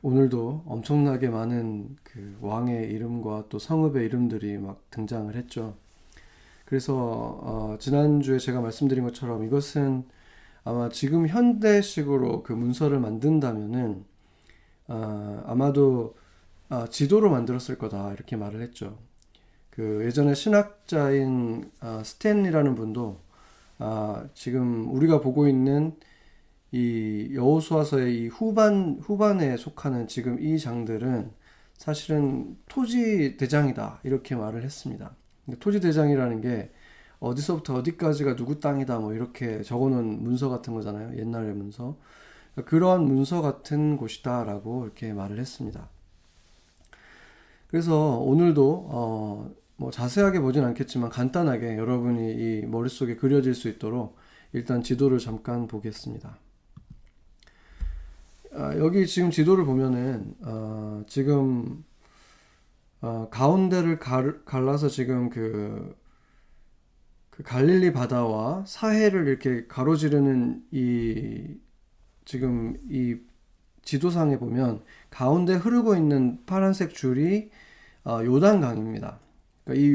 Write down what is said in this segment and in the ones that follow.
오늘도 엄청나게 많은 그 왕의 이름과 또 성읍의 이름들이 막 등장을 했죠. 그래서 지난주에 제가 말씀드린 것처럼 이것은 아마 지금 현대식으로 그 문서를 만든다면은 아마도 지도로 만들었을 거다 이렇게 말을 했죠. 그 예전에 신학자인 스탠리라는 분도 지금 우리가 보고 있는 이 여호수아서의 이 후반에 속하는 지금 이 장들은 사실은 토지 대장이다 이렇게 말을 했습니다. 토지 대장이라는 게 어디서부터 어디까지가 누구 땅이다 뭐 이렇게 적어놓은 문서 같은 거잖아요. 옛날의 문서. 그런 문서 같은 곳이다라고 이렇게 말을 했습니다. 그래서 오늘도 뭐 자세하게 보진 않겠지만 간단하게 여러분이 이 머릿속에 그려질 수 있도록 일단 지도를 잠깐 보겠습니다. 여기 지금 지도를 보면은 지금 가운데를 갈라서 지금 그 갈릴리 바다와 사해를 이렇게 가로지르는 이 지금 이 지도상에 보면 가운데 흐르고 있는 파란색 줄이 요단강입니다. 그러니까 이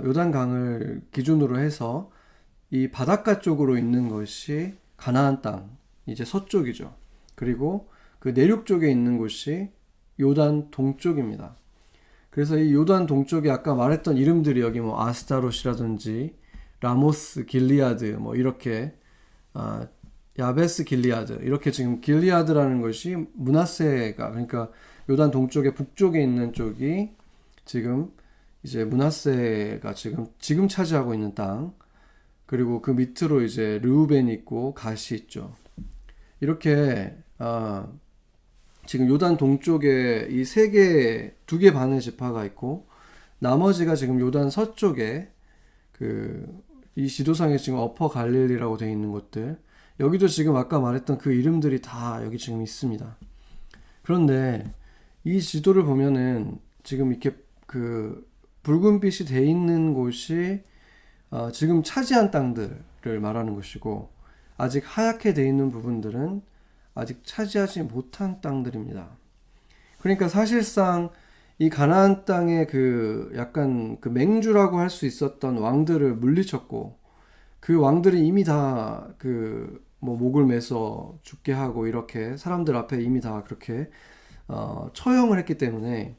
요단강을 기준으로 해서 이 바닷가 쪽으로 있는 것이 가나안 땅, 이제 서쪽이죠. 그리고 그 내륙 쪽에 있는 곳이 요단 동쪽입니다. 그래서 이 요단 동쪽에 아까 말했던 이름들이 여기 뭐 아스타롯이라든지 라모스 길리아드 뭐 이렇게 야베스 길리아드 이렇게 지금 길리아드라는 것이 므낫세가 그러니까 요단 동쪽에 북쪽에 있는 쪽이 지금 이제 므낫세가 지금 차지하고 있는 땅 그리고 그 밑으로 이제 르우벤이 있고 갓이 있죠. 이렇게 지금 요단 동쪽에 이 두 개 반의 지파가 있고 나머지가 지금 요단 서쪽에 이 지도상에 지금 어퍼 갈릴리라고 되어 있는 곳들 여기도 지금 아까 말했던 그 이름들이 다 여기 지금 있습니다. 그런데 이 지도를 보면은 지금 이렇게 그 붉은빛이 돼 있는 곳이 지금 차지한 땅들을 말하는 것이고 아직 하얗게 돼 있는 부분들은 아직 차지하지 못한 땅들입니다. 그러니까 사실상 이 가나안 땅의 그 약간 그 맹주라고 할 수 있었던 왕들을 물리쳤고 그 왕들이 이미 다 그 뭐 목을 매서 죽게 하고 이렇게 사람들 앞에 이미 다 그렇게 처형을 했기 때문에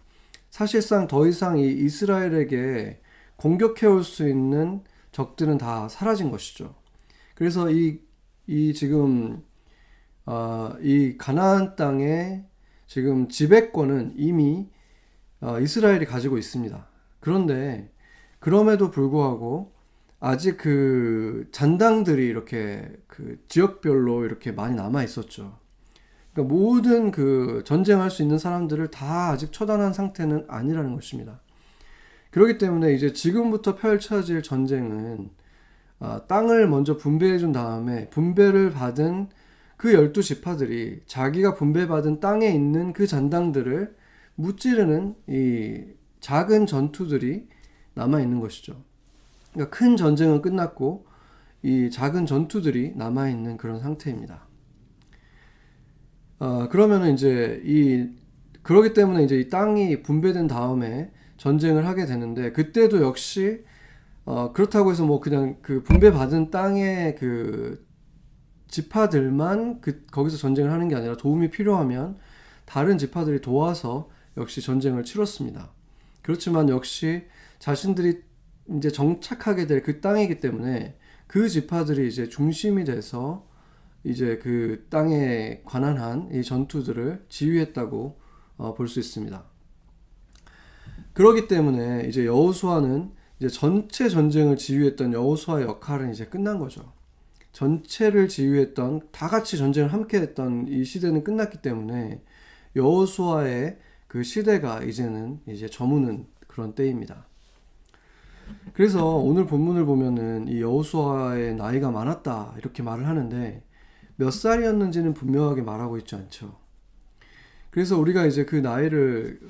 사실상 더 이상 이 이스라엘에게 공격해 올 수 있는 적들은 다 사라진 것이죠. 그래서 이 지금 이 가나안 땅의 지금 지배권은 이미 이스라엘이 가지고 있습니다. 그런데 그럼에도 불구하고 아직 그 잔당들이 이렇게 그 지역별로 이렇게 많이 남아 있었죠. 그러니까 모든 그 전쟁할 수 있는 사람들을 다 아직 처단한 상태는 아니라는 것입니다. 그렇기 때문에 이제 지금부터 펼쳐질 전쟁은 땅을 먼저 분배해 준 다음에 분배를 받은 그 12지파들이 자기가 분배받은 땅에 있는 그 잔당들을 무찌르는 이 작은 전투들이 남아 있는 것이죠. 그러니까 큰 전쟁은 끝났고 이 작은 전투들이 남아 있는 그런 상태입니다. 그러면은 이제 그러기 때문에 이제 이 땅이 분배된 다음에 전쟁을 하게 되는데 그때도 역시 그렇다고 해서 뭐 그냥 그 분배받은 땅의 그 지파들만 거기서 전쟁을 하는 게 아니라 도움이 필요하면 다른 지파들이 도와서 역시 전쟁을 치렀습니다. 그렇지만 역시 자신들이 이제 정착하게 될 그 땅이기 때문에 그 지파들이 이제 중심이 돼서 이제 그 땅에 관한 한 이 전투들을 지휘했다고 볼 수 있습니다. 그렇기 때문에 이제 여호수아는 이제 전체 전쟁을 지휘했던 여호수아의 역할은 이제 끝난 거죠. 전체를 지휘했던 다 같이 전쟁을 함께 했던 이 시대는 끝났기 때문에 여호수아의 그 시대가 이제는 이제 저무는 그런 때입니다. 그래서 오늘 본문을 보면은 이 여호수아의 나이가 많았다 이렇게 말을 하는데 몇 살이었는지는 분명하게 말하고 있지 않죠. 그래서 우리가 이제 그 나이를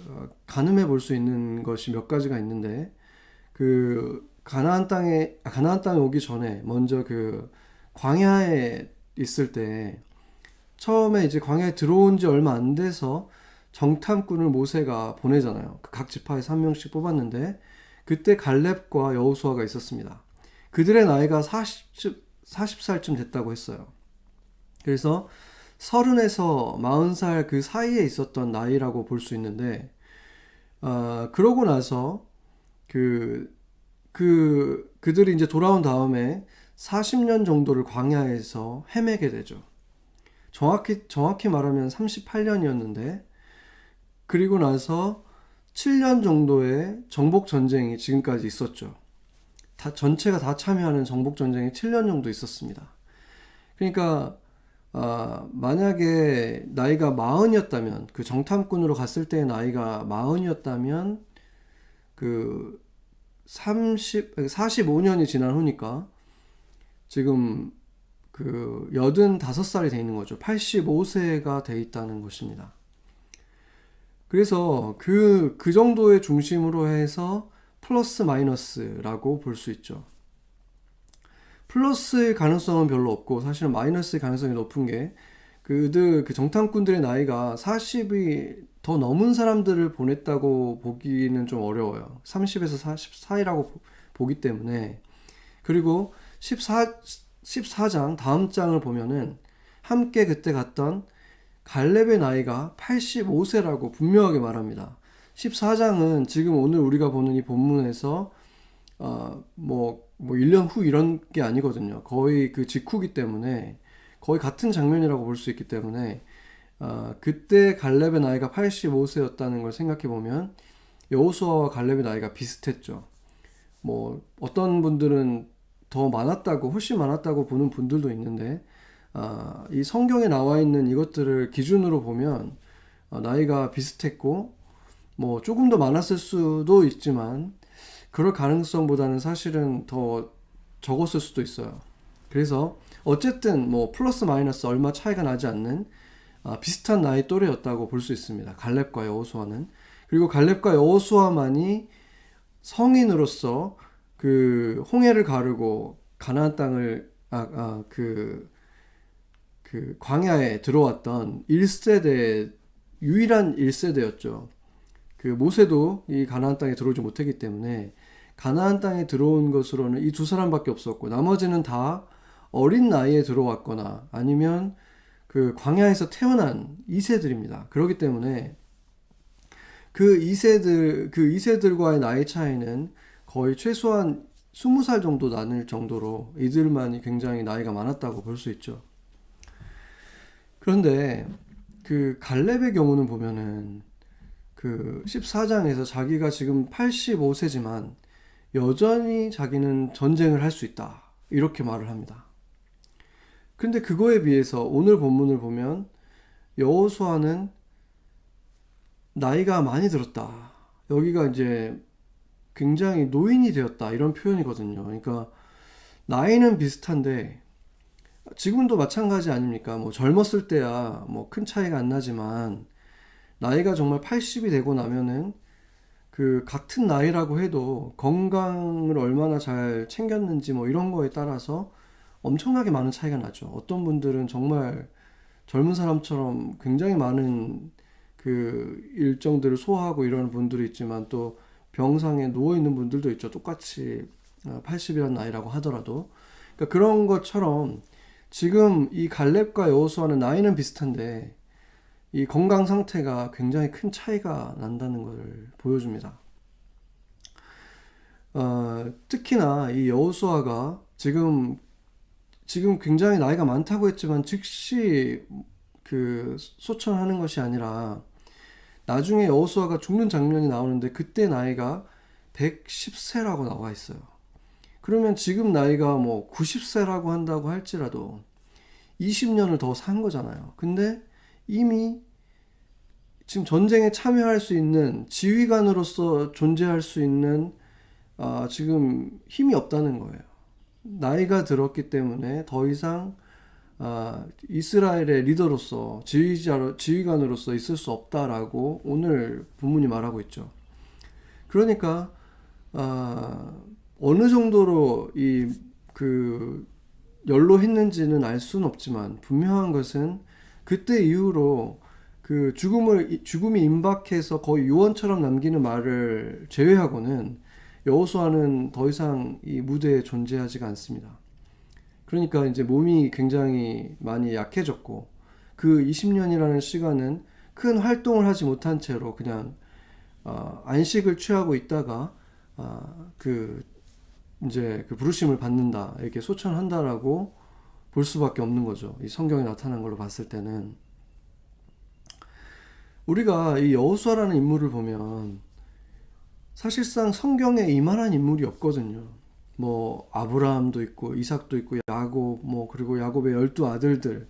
가늠해 볼 수 있는 것이 몇 가지가 있는데 그 가나안 땅에 오기 전에 먼저 그 광야에 있을 때 처음에 이제 광야에 들어온 지 얼마 안 돼서 정탐꾼을 모세가 보내잖아요. 각 지파에서 한 명씩 뽑았는데 그때 갈렙과 여호수아가 있었습니다. 그들의 나이가 40살쯤 됐다고 했어요. 그래서 30에서 40살 그 사이에 있었던 나이라고 볼 수 있는데, 그러고 나서 그들이 이제 돌아온 다음에 40년 정도를 광야에서 헤매게 되죠. 정확히 말하면 38년이었는데, 그리고 나서 7년 정도의 정복 전쟁이 지금까지 있었죠. 전체가 다 참여하는 정복 전쟁이 7년 정도 있었습니다. 그러니까 만약에 나이가 40이었다면, 그 정탐꾼으로 갔을 때의 나이가 40이었다면 그 45년이 지난 후니까 지금 그 85살이 돼 있는 거죠. 85세가 돼 있다는 것입니다. 그래서 그 정도의 중심으로 해서 플러스 마이너스라고 볼 수 있죠. 플러스의 가능성은 별로 없고, 사실은 마이너스의 가능성이 높은 게 그 정탐꾼들의 나이가 40이 더 넘은 사람들을 보냈다고 보기는 좀 어려워요. 30에서 40 사이라고 보기 때문에. 그리고 14장 다음 장을 보면은 함께 그때 갔던 갈렙의 나이가 85세라고 분명하게 말합니다. 14장은 지금 오늘 우리가 보는 이 본문에서 뭐 1년 후 이런 게 아니거든요. 거의 그 직후기 때문에 거의 같은 장면이라고 볼 수 있기 때문에 그때 갈렙의 나이가 85세였다는 걸 생각해 보면 여호수아와 갈렙의 나이가 비슷했죠. 뭐 어떤 분들은 더 많았다고, 훨씬 많았다고 보는 분들도 있는데, 이 성경에 나와 있는 이것들을 기준으로 보면 나이가 비슷했고, 뭐 조금 더 많았을 수도 있지만 그럴 가능성보다는 사실은 더 적었을 수도 있어요. 그래서 어쨌든 뭐 플러스 마이너스 얼마 차이가 나지 않는 비슷한 나이 또래였다고 볼 수 있습니다. 갈렙과 여호수아는. 그리고 갈렙과 여호수아만이 성인으로서 그 홍해를 가르고 가나안 땅을 그 광야에 들어왔던 1세대, 유일한 1세대였죠. 그 모세도 이 가나안 땅에 들어오지 못했기 때문에 가나안 땅에 들어온 것으로는 이 두 사람밖에 없었고, 나머지는 다 어린 나이에 들어왔거나 아니면 그 광야에서 태어난 2세들입니다. 그렇기 때문에 그 2세들과의 나이 차이는 거의 최소한 20살 정도 나눌 정도로 이들만이 굉장히 나이가 많았다고 볼 수 있죠. 그런데 그 갈렙의 경우는 보면은 그 14장에서 자기가 지금 85세지만 여전히 자기는 전쟁을 할 수 있다, 이렇게 말을 합니다. 근데 그거에 비해서 오늘 본문을 보면 여호수아는 나이가 많이 들었다, 여기가 이제 굉장히 노인이 되었다, 이런 표현이거든요. 그러니까 나이는 비슷한데 지금도 마찬가지 아닙니까? 뭐 젊었을 때야 뭐 큰 차이가 안 나지만 나이가 정말 80이 되고 나면은 그 같은 나이라고 해도 건강을 얼마나 잘 챙겼는지 뭐 이런 거에 따라서 엄청나게 많은 차이가 나죠. 어떤 분들은 정말 젊은 사람처럼 굉장히 많은 그 일정들을 소화하고 이러는 분들이 있지만 또 병상에 누워 있는 분들도 있죠. 똑같이 80이라는 나이라고 하더라도. 그러니까 그런 것처럼 지금 이 갈렙과 여호수아는 나이는 비슷한데 이 건강 상태가 굉장히 큰 차이가 난다는 걸 보여줍니다. 특히나 이 여호수아가 지금 굉장히 나이가 많다고 했지만 즉시 그 소천하는 것이 아니라 나중에 여호수아가 죽는 장면이 나오는데 그때 나이가 110세라고 나와 있어요. 그러면 지금 나이가 뭐 90세라고 한다고 할지라도 20년을 더 산 거잖아요. 근데 이미 지금 전쟁에 참여할 수 있는, 지휘관으로서 존재할 수 있는 지금 힘이 없다는 거예요. 나이가 들었기 때문에 더 이상 이스라엘의 리더로서, 지휘관으로서 있을 수 없다라고 오늘 본문이 말하고 있죠. 그러니까 어느 정도로 연로했는지는 알 수는 없지만 분명한 것은 그때 이후로 그 죽음이 임박해서 거의 유언처럼 남기는 말을 제외하고는 여호수아는 더 이상 이 무대에 존재하지가 않습니다. 그러니까 이제 몸이 굉장히 많이 약해졌고 그 20년이라는 시간은 큰 활동을 하지 못한 채로 그냥 안식을 취하고 있다가 그 이제 그 부르심을 받는다, 이렇게 소천한다라고 볼 수밖에 없는 거죠. 이 성경에 나타난 걸로 봤을 때는 우리가 이 여호수아라는 인물을 보면 사실상 성경에 이만한 인물이 없거든요. 뭐 아브라함도 있고 이삭도 있고 야곱, 뭐 그리고 야곱의 12아들들,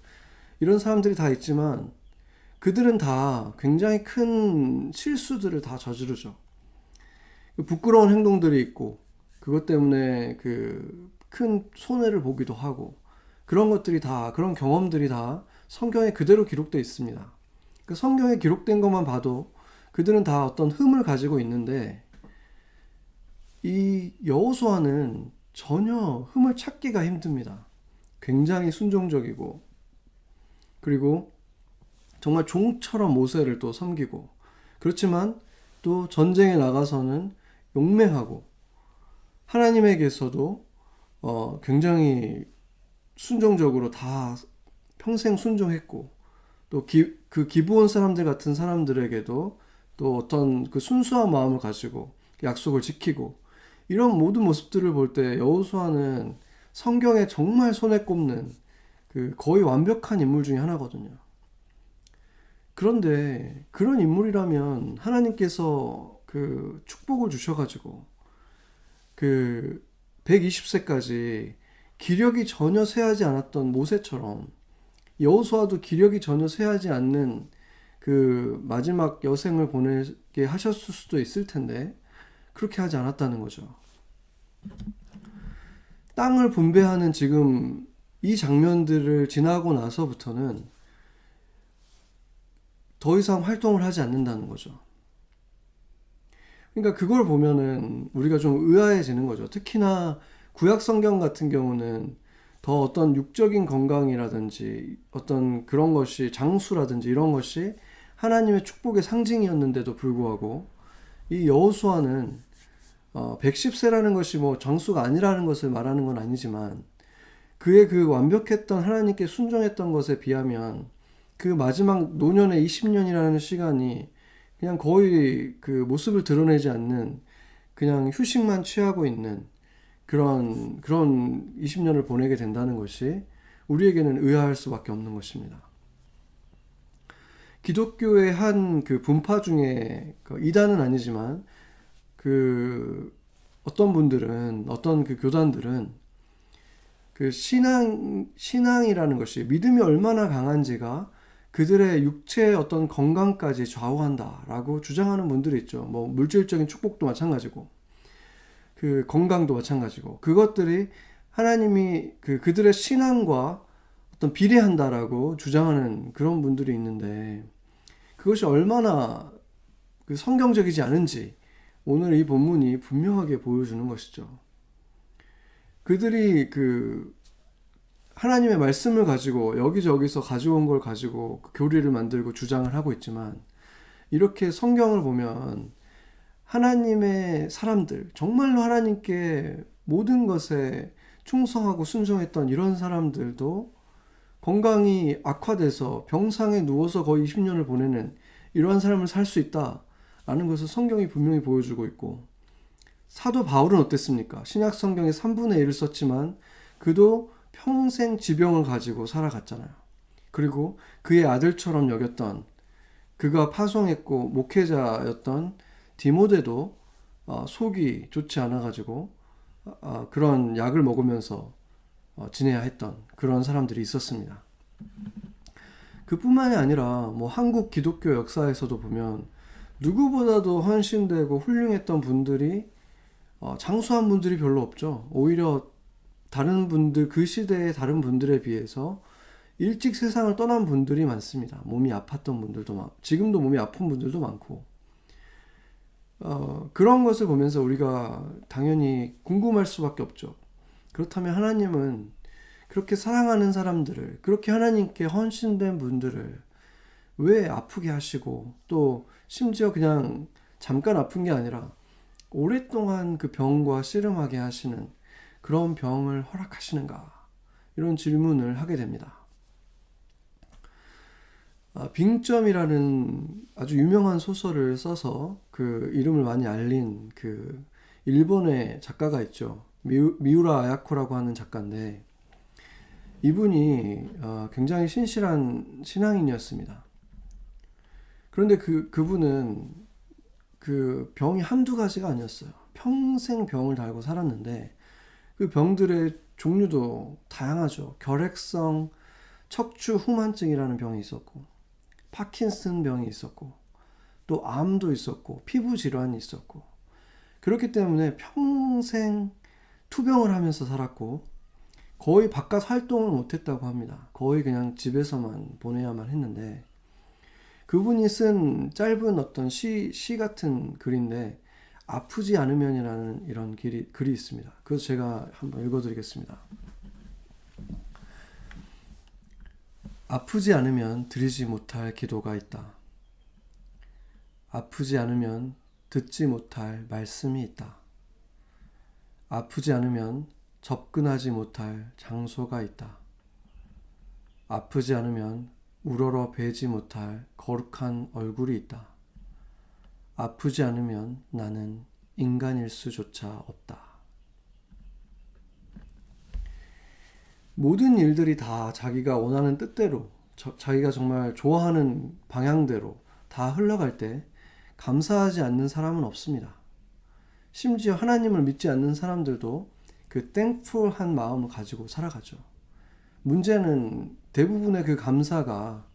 이런 사람들이 다 있지만 그들은 다 굉장히 큰 실수들을 다 저지르죠. 부끄러운 행동들이 있고 그것 때문에 그 큰 손해를 보기도 하고, 그런 것들이 다, 그런 경험들이 다 성경에 그대로 기록되어 있습니다. 그 성경에 기록된 것만 봐도 그들은 다 어떤 흠을 가지고 있는데, 이 여호수아는 전혀 흠을 찾기가 힘듭니다. 굉장히 순종적이고, 그리고 정말 종처럼 모세를 또 섬기고, 그렇지만 또 전쟁에 나가서는 용맹하고, 하나님에게서도 굉장히 순종적으로 다 평생 순종했고, 또 그 기브온 사람들 같은 사람들에게도 또 어떤 그 순수한 마음을 가지고 약속을 지키고, 이런 모든 모습들을 볼 때 여호수아는 성경에 정말 손에 꼽는 그 거의 완벽한 인물 중에 하나거든요. 그런데 그런 인물이라면 하나님께서 그 축복을 주셔가지고 그 120세까지 기력이 전혀 쇠하지 않았던 모세처럼 여호수아도 기력이 전혀 쇠하지 않는 그 마지막 여생을 보내게 하셨을 수도 있을 텐데 그렇게 하지 않았다는 거죠. 땅을 분배하는 지금 이 장면들을 지나고 나서부터는 더 이상 활동을 하지 않는다는 거죠. 그러니까 그걸 보면은 우리가 좀 의아해지는 거죠. 특히나 구약 성경 같은 경우는 더 어떤 육적인 건강이라든지 어떤 그런 것이, 장수라든지 이런 것이 하나님의 축복의 상징이었는데도 불구하고 이 여호수아는 110세라는 것이 뭐 장수가 아니라는 것을 말하는 건 아니지만 그의 그 완벽했던 하나님께 순종했던 것에 비하면 그 마지막 노년의 20년이라는 시간이 그냥 거의 그 모습을 드러내지 않는, 그냥 휴식만 취하고 있는 그런 20년을 보내게 된다는 것이 우리에게는 의아할 수밖에 없는 것입니다. 기독교의 한 그 분파 중에 이단은 아니지만 그 어떤 분들은, 어떤 그 교단들은 그 신앙이라는 것이, 믿음이 얼마나 강한지가 그들의 육체의 어떤 건강까지 좌우한다라고 주장하는 분들이 있죠. 뭐 물질적인 축복도 마찬가지고 그 건강도 마찬가지고, 그것들이 하나님이 그들의 신앙과 어떤 비례한다라고 주장하는 그런 분들이 있는데, 그것이 얼마나 그 성경적이지 않은지 오늘 이 본문이 분명하게 보여주는 것이죠. 그들이 그 하나님의 말씀을 가지고 여기저기서 가져온 걸 가지고 그 교리를 만들고 주장을 하고 있지만, 이렇게 성경을 보면 하나님의 사람들, 정말로 하나님께 모든 것에 충성하고 순종했던 이런 사람들도 건강이 악화돼서 병상에 누워서 거의 20년을 보내는 이러한 삶을 살 수 있다라는 것을 성경이 분명히 보여주고 있고, 사도 바울은 어땠습니까? 신약 성경의 3분의 1을 썼지만 그도 평생 지병을 가지고 살아갔잖아요. 그리고 그의 아들처럼 여겼던, 그가 파송했고 목회자였던 디모데도 속이 좋지 않아가지고 그런 약을 먹으면서 지내야 했던 그런 사람들이 있었습니다. 그뿐만이 아니라 뭐 한국 기독교 역사에서도 보면 누구보다도 헌신되고 훌륭했던 분들이 장수한 분들이 별로 없죠. 오히려 다른 분들, 그 시대의 다른 분들에 비해서 일찍 세상을 떠난 분들이 많습니다. 몸이 아팠던 분들도 많고, 지금도 몸이 아픈 분들도 많고, 그런 것을 보면서 우리가 당연히 궁금할 수밖에 없죠. 그렇다면 하나님은 그렇게 사랑하는 사람들을, 그렇게 하나님께 헌신된 분들을 왜 아프게 하시고, 또 심지어 그냥 잠깐 아픈 게 아니라 오랫동안 그 병과 씨름하게 하시는 그런 병을 허락하시는가? 이런 질문을 하게 됩니다. 빙점이라는 아주 유명한 소설을 써서 그 이름을 많이 알린 그 일본의 작가가 있죠. 미우라 아야코라고 하는 작가인데, 이분이 굉장히 신실한 신앙인이었습니다. 그런데 그분은 그 병이 한두 가지가 아니었어요. 평생 병을 달고 살았는데 그 병들의 종류도 다양하죠. 결핵성 척추 후만증이라는 병이 있었고, 파킨슨 병이 있었고, 또 암도 있었고, 피부 질환이 있었고, 그렇기 때문에 평생 투병을 하면서 살았고, 거의 바깥 활동을 못했다고 합니다. 거의 그냥 집에서만 보내야만 했는데, 그분이 쓴 짧은 어떤 시 같은 글인데, 아프지 않으면이라는 이런 글이 있습니다. 그래서 제가 한번 읽어드리겠습니다. 아프지 않으면 드리지 못할 기도가 있다. 아프지 않으면 듣지 못할 말씀이 있다. 아프지 않으면 접근하지 못할 장소가 있다. 아프지 않으면 우러러 베지 못할 거룩한 얼굴이 있다. 아프지 않으면 나는 인간일 수조차 없다. 모든 일들이 다 자기가 원하는 뜻대로, 자기가 정말 좋아하는 방향대로 다 흘러갈 때 감사하지 않는 사람은 없습니다. 심지어 하나님을 믿지 않는 사람들도 그 thankful한 마음을 가지고 살아가죠. 문제는 대부분의 그 감사가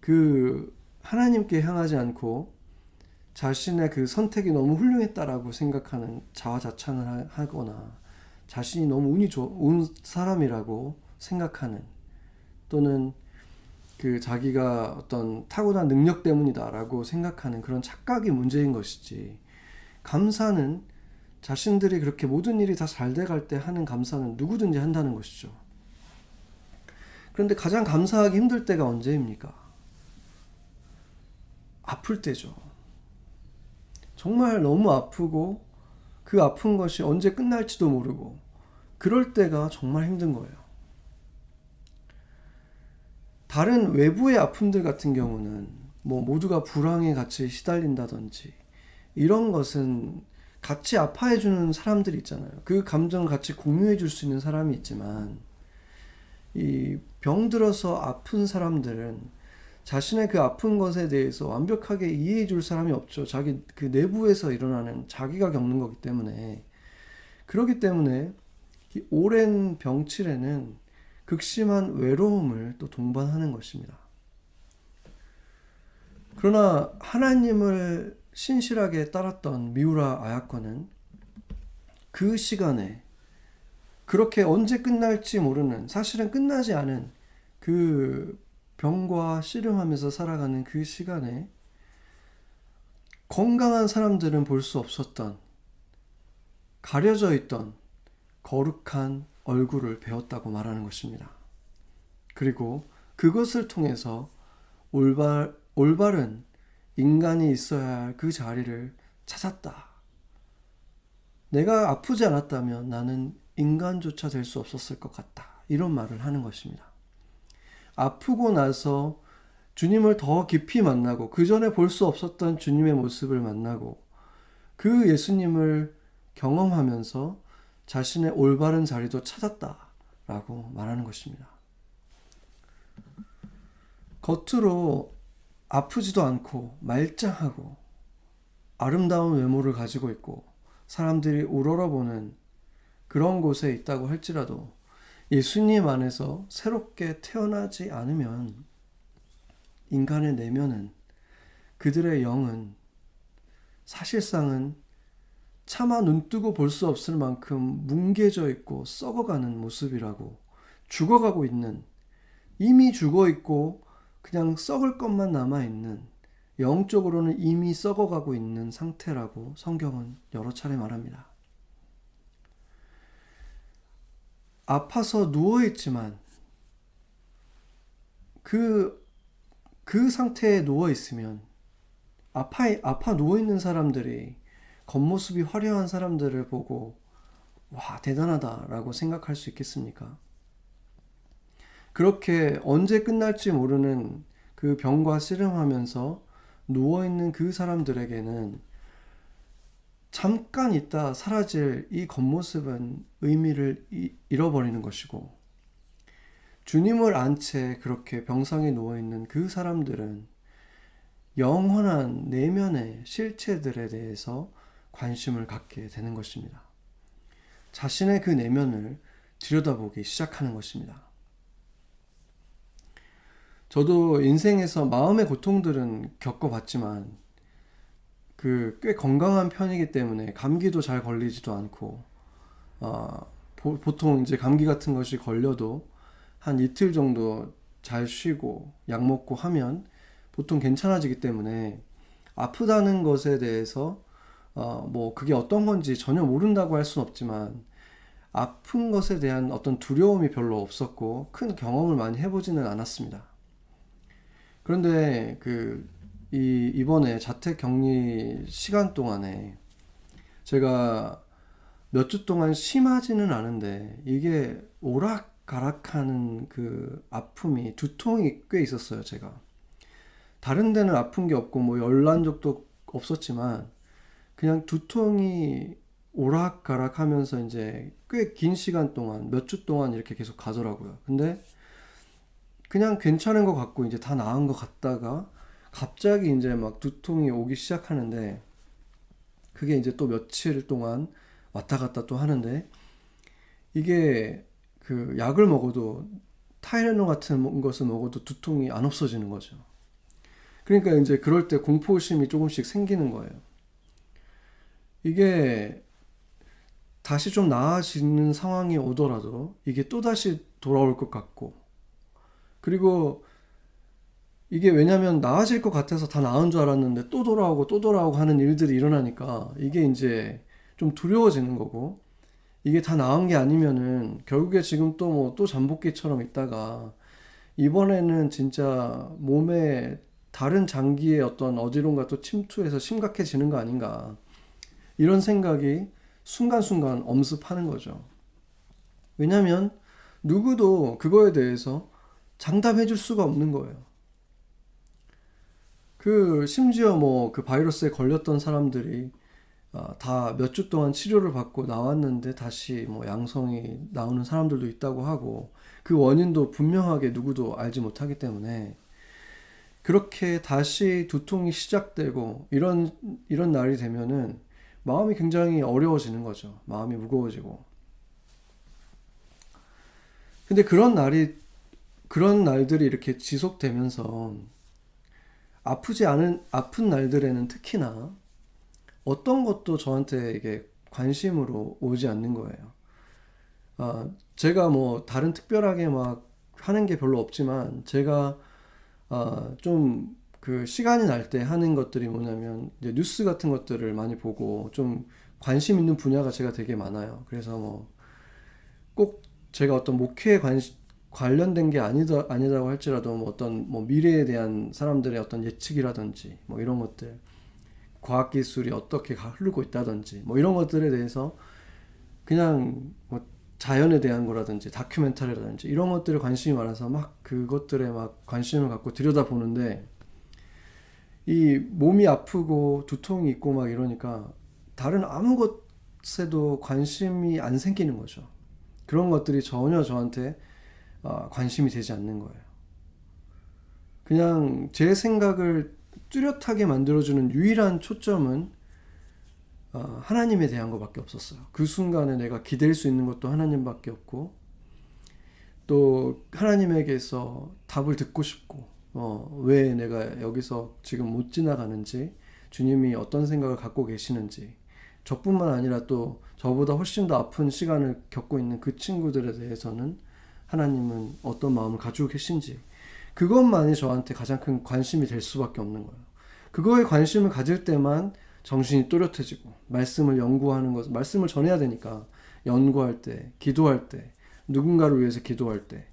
그 하나님께 향하지 않고 자신의 그 선택이 너무 훌륭했다라고 생각하는 자화자찬을 하거나, 자신이 너무 운이 좋은 사람이라고 생각하는, 또는 그 자기가 어떤 타고난 능력 때문이다라고 생각하는 그런 착각이 문제인 것이지, 감사는 자신들이 그렇게 모든 일이 다 잘 돼갈 때 하는 감사는 누구든지 한다는 것이죠. 그런데 가장 감사하기 힘들 때가 언제입니까? 아플 때죠. 정말 너무 아프고 그 아픈 것이 언제 끝날지도 모르고, 그럴 때가 정말 힘든 거예요. 다른 외부의 아픔들 같은 경우는 뭐 모두가 불황에 같이 시달린다든지 이런 것은 같이 아파해주는 사람들이 있잖아요. 그 감정을 같이 공유해줄 수 있는 사람이 있지만, 이 병들어서 아픈 사람들은 자신의 그 아픈 것에 대해서 완벽하게 이해해 줄 사람이 없죠. 자기 그 내부에서 일어나는, 자기가 겪는 거기 때문에. 그렇기 때문에 이 오랜 병치레는 극심한 외로움을 또 동반하는 것입니다. 그러나 하나님을 신실하게 따랐던 미우라 아야코는 그 시간에, 그렇게 언제 끝날지 모르는, 사실은 끝나지 않은 그 병과 씨름하면서 살아가는 그 시간에 건강한 사람들은 볼 수 없었던, 가려져 있던 거룩한 얼굴을 배웠다고 말하는 것입니다. 그리고 그것을 통해서 올바른 인간이 있어야 할 그 자리를 찾았다. 내가 아프지 않았다면 나는 인간조차 될 수 없었을 것 같다. 이런 말을 하는 것입니다. 아프고 나서 주님을 더 깊이 만나고, 그 전에 볼 수 없었던 주님의 모습을 만나고, 그 예수님을 경험하면서 자신의 올바른 자리도 찾았다라고 말하는 것입니다. 겉으로 아프지도 않고 말짱하고 아름다운 외모를 가지고 있고 사람들이 우러러보는 그런 곳에 있다고 할지라도, 예수님 안에서 새롭게 태어나지 않으면 인간의 내면은, 그들의 영은 사실상은 차마 눈뜨고 볼 수 없을 만큼 뭉개져 있고 썩어가는 모습이라고, 죽어가고 있는, 이미 죽어 있고 그냥 썩을 것만 남아있는, 영적으로는 이미 썩어가고 있는 상태라고 성경은 여러 차례 말합니다. 아파서 누워있지만 그 상태에 누워있으면 아파 누워있는 사람들이 겉모습이 화려한 사람들을 보고 와, 대단하다라고 생각할 수 있겠습니까? 그렇게 언제 끝날지 모르는 그 병과 씨름하면서 누워있는 그 사람들에게는 잠깐 있다 사라질 이 겉모습은 의미를 잃어버리는 것이고, 주님을 안 채 그렇게 병상에 누워있는 그 사람들은 영원한 내면의 실체들에 대해서 관심을 갖게 되는 것입니다. 자신의 그 내면을 들여다보기 시작하는 것입니다. 저도 인생에서 마음의 고통들은 겪어봤지만 꽤 건강한 편이기 때문에 감기도 잘 걸리지도 않고, 보통 이제 감기 같은 것이 걸려도 한 이틀 정도 잘 쉬고 약 먹고 하면 보통 괜찮아지기 때문에 아프다는 것에 대해서 뭐 그게 어떤 건지 전혀 모른다고 할 수는 없지만 아픈 것에 대한 어떤 두려움이 별로 없었고 큰 경험을 많이 해보지는 않았습니다. 그런데 이번에 자택 격리 시간 동안에 제가 몇 주 동안 심하지는 않은데 이게 오락가락하는 그 아픔이, 두통이 꽤 있었어요. 제가 다른 데는 아픈 게 없고 뭐 열난 적도 없었지만 그냥 두통이 오락가락 하면서 이제 꽤 긴 시간 동안, 몇 주 동안 이렇게 계속 가더라고요. 근데 그냥 괜찮은 것 같고 이제 다 나은 것 같다가 갑자기 이제 막 두통이 오기 시작하는데, 그게 이제 또 며칠 동안 왔다 갔다 또 하는데, 이게 그 약을 먹어도, 타이레놀 같은 것을 먹어도 두통이 안 없어지는 거죠. 그러니까 이제 그럴 때 공포심이 조금씩 생기는 거예요. 이게 다시 좀 나아지는 상황이 오더라도 이게 또다시 돌아올 것 같고, 그리고 이게 왜냐면 나아질 것 같아서 다 나은 줄 알았는데 또 돌아오고 또 돌아오고 하는 일들이 일어나니까 이게 이제 좀 두려워지는 거고, 이게 다 나은 게 아니면은 결국에 지금 또 뭐 또 잠복기처럼 있다가 이번에는 진짜 몸에 다른 장기의 어떤 어디론가 또 침투해서 심각해지는 거 아닌가, 이런 생각이 순간순간 엄습하는 거죠. 왜냐면 누구도 그거에 대해서 장담해 줄 수가 없는 거예요. 심지어 뭐 그 바이러스에 걸렸던 사람들이 다 몇 주 동안 치료를 받고 나왔는데 다시 뭐 양성이 나오는 사람들도 있다고 하고, 그 원인도 분명하게 누구도 알지 못하기 때문에 그렇게 다시 두통이 시작되고 이런 날이 되면은 마음이 굉장히 어려워지는 거죠. 마음이 무거워지고. 근데 그런 날들이 이렇게 지속되면서 아픈 날들에는 특히나 어떤 것도 저한테 이게 관심으로 오지 않는 거예요. 제가 뭐 다른 특별하게 막 하는 게 별로 없지만, 제가 좀 그 시간이 날 때 하는 것들이 뭐냐면 이제 뉴스 같은 것들을 많이 보고 좀 관심 있는 분야가 제가 되게 많아요. 그래서 뭐 꼭 제가 어떤 목회에 관련된 게 아니다고 할지라도 뭐 어떤 뭐 미래에 대한 사람들의 어떤 예측이라든지 뭐 이런 것들, 과학기술이 어떻게 흐르고 있다든지 뭐 이런 것들에 대해서 그냥 뭐 자연에 대한 거라든지 다큐멘터리라든지 이런 것들에 관심이 많아서 막 그것들에 막 관심을 갖고 들여다보는데, 이 몸이 아프고 두통이 있고 막 이러니까 다른 아무 것에도 관심이 안 생기는 거죠. 그런 것들이 전혀 저한테 관심이 되지 않는 거예요. 그냥 제 생각을 뚜렷하게 만들어주는 유일한 초점은 하나님에 대한 것밖에 없었어요. 그 순간에 내가 기댈 수 있는 것도 하나님밖에 없고, 또 하나님에게서 답을 듣고 싶고, 왜 내가 여기서 지금 못 지나가는지, 주님이 어떤 생각을 갖고 계시는지, 저뿐만 아니라 또 저보다 훨씬 더 아픈 시간을 겪고 있는 그 친구들에 대해서는 하나님은 어떤 마음을 가지고 계신지, 그것만이 저한테 가장 큰 관심이 될 수밖에 없는 거예요. 그거에 관심을 가질 때만 정신이 또렷해지고, 말씀을 연구하는 것, 말씀을 전해야 되니까 연구할 때, 기도할 때, 누군가를 위해서 기도할 때,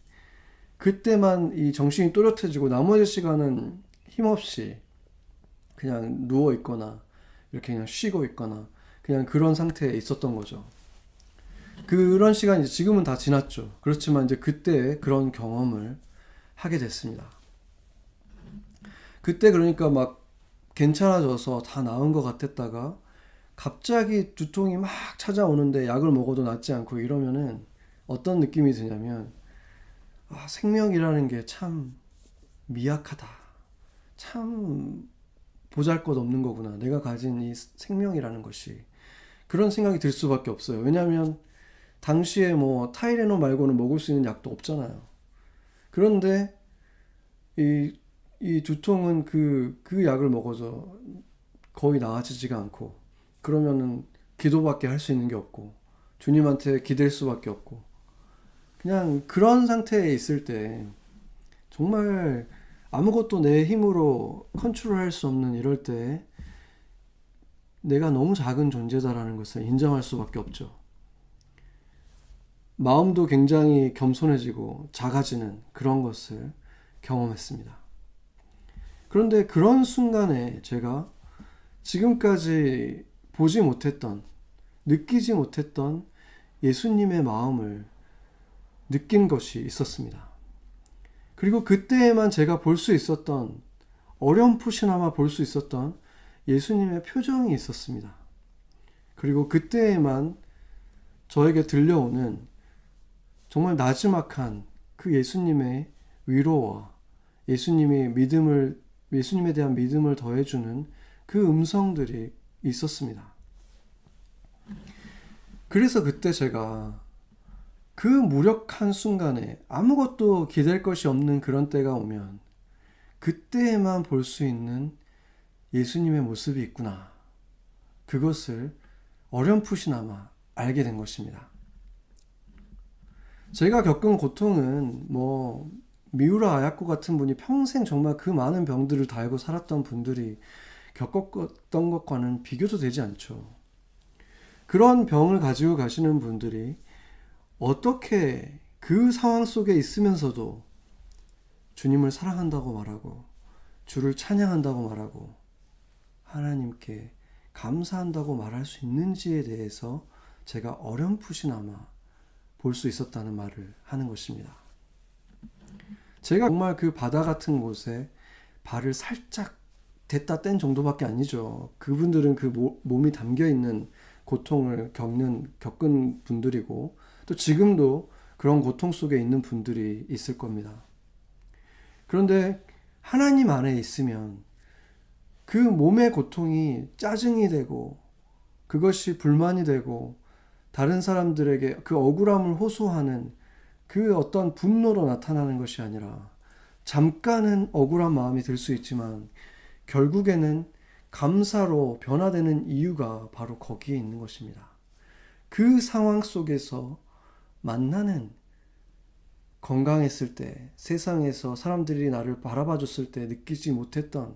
그때만 이 정신이 또렷해지고 나머지 시간은 힘없이 그냥 누워 있거나 이렇게 그냥 쉬고 있거나 그냥 그런 상태에 있었던 거죠. 그런 시간이 지금은 다 지났죠. 그렇지만 이제 그때 그런 경험을 하게 됐습니다. 그때 그러니까 막 괜찮아져서 다 나은 것 같았다가 갑자기 두통이 막 찾아오는데 약을 먹어도 낫지 않고 이러면은 어떤 느낌이 드냐면, 생명이라는 게 참 미약하다. 참 보잘것없는 거구나. 내가 가진 이 생명이라는 것이. 그런 생각이 들 수밖에 없어요. 왜냐하면 당시에 뭐 타이레놀 말고는 먹을 수 있는 약도 없잖아요. 그런데 이 두통은 그 약을 먹어서 거의 나아지지가 않고, 그러면은 기도밖에 할 수 있는 게 없고 주님한테 기댈 수밖에 없고, 그냥 그런 상태에 있을 때 정말 아무것도 내 힘으로 컨트롤할 수 없는 이럴 때 내가 너무 작은 존재다라는 것을 인정할 수밖에 없죠. 마음도 굉장히 겸손해지고 작아지는 그런 것을 경험했습니다. 그런데 그런 순간에 제가 지금까지 보지 못했던, 느끼지 못했던 예수님의 마음을 느낀 것이 있었습니다. 그리고 그때에만 제가 볼 수 있었던, 어렴풋이나마 볼 수 있었던 예수님의 표정이 있었습니다. 그리고 그때에만 저에게 들려오는 정말 나지막한 그 예수님의 위로와 예수님에 대한 믿음을 더해주는 그 음성들이 있었습니다. 그래서 그때 제가 그 무력한 순간에 아무것도 기댈 것이 없는 그런 때가 오면 그때에만 볼 수 있는 예수님의 모습이 있구나. 그것을 어렴풋이나마 알게 된 것입니다. 제가 겪은 고통은 뭐 미우라 아야코 같은 분이 평생 정말 그 많은 병들을 다 알고 살았던 분들이 겪었던 것과는 비교도 되지 않죠. 그런 병을 가지고 가시는 분들이 어떻게 그 상황 속에 있으면서도 주님을 사랑한다고 말하고 주를 찬양한다고 말하고 하나님께 감사한다고 말할 수 있는지에 대해서 제가 어렴풋이나마 볼 수 있었다는 말을 하는 것입니다. 제가 정말 그 바다 같은 곳에 발을 살짝 댔다 뗀 정도밖에 아니죠. 그분들은 그 몸이 담겨있는 고통을 겪은 분들이고 또 지금도 그런 고통 속에 있는 분들이 있을 겁니다. 그런데 하나님 안에 있으면 그 몸의 고통이 짜증이 되고 그것이 불만이 되고 다른 사람들에게 그 억울함을 호소하는 그 어떤 분노로 나타나는 것이 아니라 잠깐은 억울한 마음이 들 수 있지만 결국에는 감사로 변화되는 이유가 바로 거기에 있는 것입니다. 그 상황 속에서 만나는, 건강했을 때, 세상에서 사람들이 나를 바라봐 줬을 때 느끼지 못했던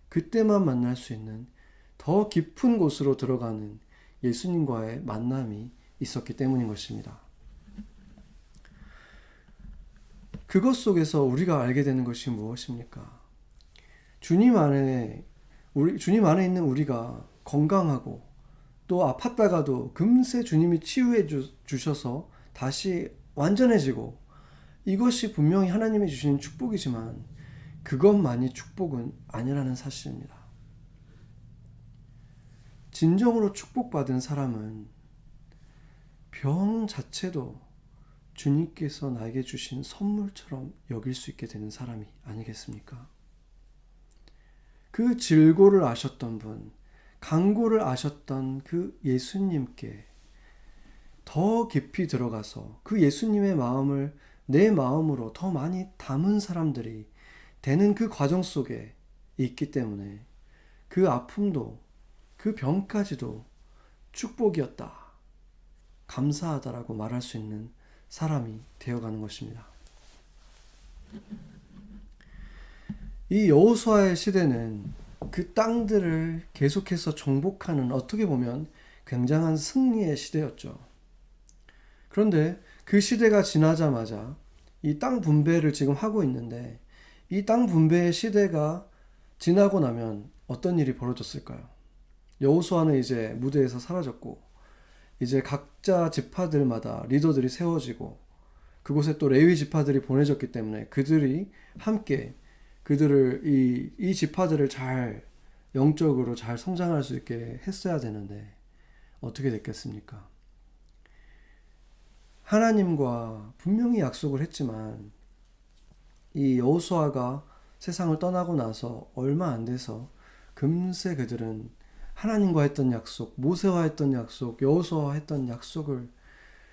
그때만 만날 수 있는 더 깊은 곳으로 들어가는 예수님과의 만남이 있었기 때문인 것입니다. 그것 속에서 우리가 알게 되는 것이 무엇입니까? 주님 안에 있는 우리가 건강하고 또 아팠다가도 금세 주님이 치유해 주셔서 다시 완전해지고, 이것이 분명히 하나님이 주시는 축복이지만 그것만이 축복은 아니라는 사실입니다. 진정으로 축복받은 사람은 병 자체도 주님께서 나에게 주신 선물처럼 여길 수 있게 되는 사람이 아니겠습니까? 그 질고를 아셨던 분, 강고를 아셨던 그 예수님께 더 깊이 들어가서 그 예수님의 마음을 내 마음으로 더 많이 담은 사람들이 되는 그 과정 속에 있기 때문에 그 아픔도 그 병까지도 축복이었다, 감사하다라고 말할 수 있는 사람이 되어가는 것입니다. 이 여호수아의 시대는 그 땅들을 계속해서 정복하는, 어떻게 보면 굉장한 승리의 시대였죠. 그런데 그 시대가 지나자마자 이 땅 분배를 지금 하고 있는데, 이 땅 분배의 시대가 지나고 나면 어떤 일이 벌어졌을까요? 여호수아는 이제 무대에서 사라졌고, 이제 각자 지파들마다 리더들이 세워지고, 그곳에 또 레위 지파들이 보내졌기 때문에 그들이 함께 그들을 이 지파들을 잘 영적으로 잘 성장할 수 있게 했어야 되는데 어떻게 됐겠습니까? 하나님과 분명히 약속을 했지만 이 여호수아가 세상을 떠나고 나서 얼마 안 돼서 금세 그들은 하나님과 했던 약속, 모세와 했던 약속, 여호수아와 했던 약속을,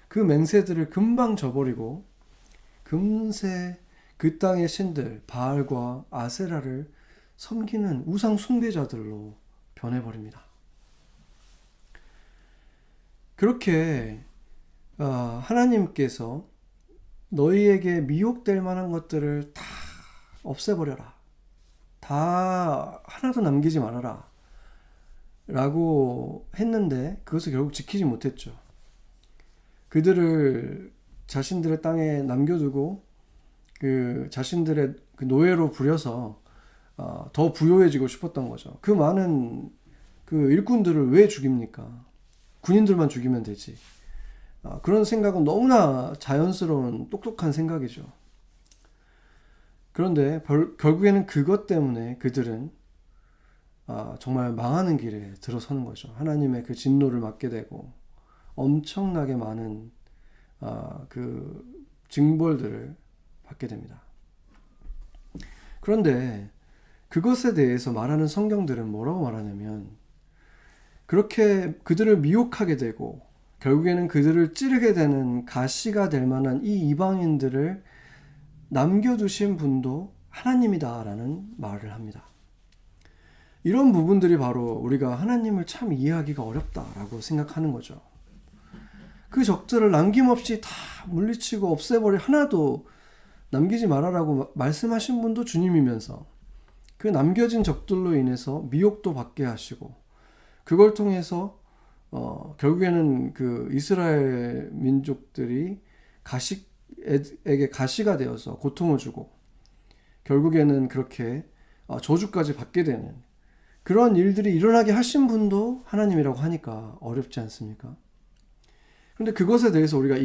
그 맹세들을 금방 저버리고 금세 그 땅의 신들 바알과 아세라를 섬기는 우상 숭배자들로 변해버립니다. 그렇게 하나님께서 너희에게 미혹될 만한 것들을 다 없애버려라, 다 하나도 남기지 말아라 라고 했는데 그것을 결국 지키지 못했죠. 그들을 자신들의 땅에 남겨두고 그 자신들의 그 노예로 부려서 더 부유해지고 싶었던 거죠. 그 많은 그 일꾼들을 왜 죽입니까? 군인들만 죽이면 되지. 그런 생각은 너무나 자연스러운 똑똑한 생각이죠. 그런데 결국에는 그것 때문에 그들은 정말 망하는 길에 들어서는 거죠. 하나님의 그 진노를 맞게 되고 엄청나게 많은 그 징벌들을 받게 됩니다. 그런데 그것에 대해서 말하는 성경들은 뭐라고 말하냐면, 그렇게 그들을 미혹하게 되고 결국에는 그들을 찌르게 되는 가시가 될 만한 이 이방인들을 남겨두신 분도 하나님이다라는 말을 합니다. 이런 부분들이 바로 우리가 하나님을 참 이해하기가 어렵다라고 생각하는 거죠. 그 적들을 남김없이 다 물리치고 없애버려, 하나도 남기지 말아라고 말씀하신 분도 주님이면서 그 남겨진 적들로 인해서 미혹도 받게 하시고, 그걸 통해서 결국에는 그 이스라엘 민족들이 가시에게 가시가 되어서 고통을 주고 결국에는 그렇게 저주까지 받게 되는 그런 일들이 일어나게 하신 분도 하나님이라고 하니까 어렵지 않습니까? 그런데 그것에 대해서 우리가